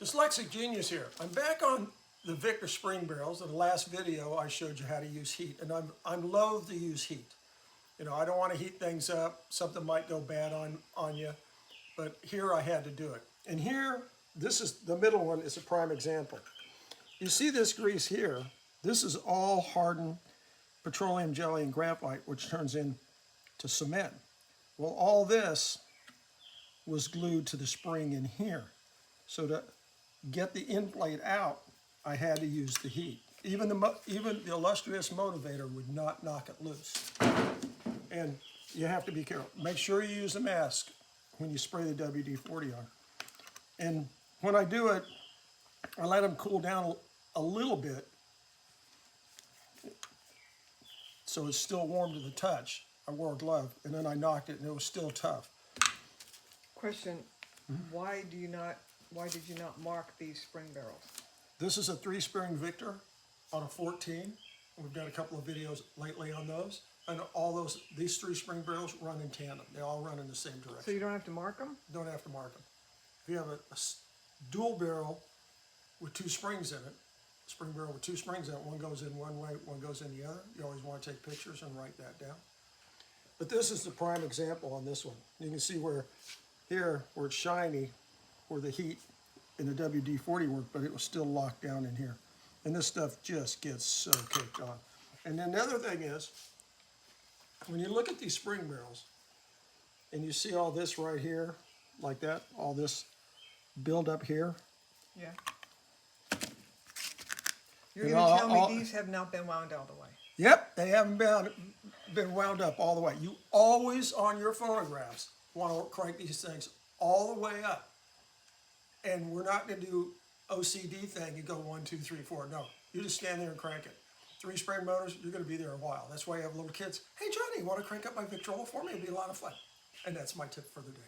Dyslexic Genius here. I'm back on the Victor spring barrels. In the last video, I showed you how to use heat, and I'm loath to use heat. You know, I don't want to heat things up. Something might go bad on you, but here I had to do it. And here, this is the middle one is a prime example. You see this grease here? This is all hardened petroleum jelly and graphite, which turns into cement. Well, all this was glued to the spring in here. So to get the end plate out, I had to use the heat. Even the illustrious motivator would not knock it loose. And you have to be careful. Make sure you use a mask when you spray the WD-40 on. And when I do it, I let them cool down a little bit so it's still warm to the touch. I wore a glove, and then I knocked it, and it was still tough. Question: why did you not mark these spring barrels? This is a 3-spring Victor on a 14. We've done a couple of videos lately on those. And these 3 spring barrels run in tandem. They all run in the same direction. So you don't have to mark them? Don't have to mark them. If you have a dual barrel with 2 springs in it, spring barrel with 2 springs in it, one goes in one way, one goes in the other. You always want to take pictures and write that down. But this is the prime example on this one. You can see where it's shiny, where the heat in the WD-40 worked, but it was still locked down in here. And this stuff just gets so caked on. And then the other thing is, when you look at these spring barrels, and you see all this right here, like that, all this build up here. Yeah. You're going to tell me these have not been wound all the way? Yep, they haven't been wound up all the way. You always, on your phonographs, want to crank these things all the way up. And we're not going to do OCD thing, you go 1, 2, 3, 4. No, you just stand there and crank it. 3-spring motors, you're going to be there a while. That's why you have little kids. Hey, Johnny, you want to crank up my Victrola for me? It'd be a lot of fun. And that's my tip for the day.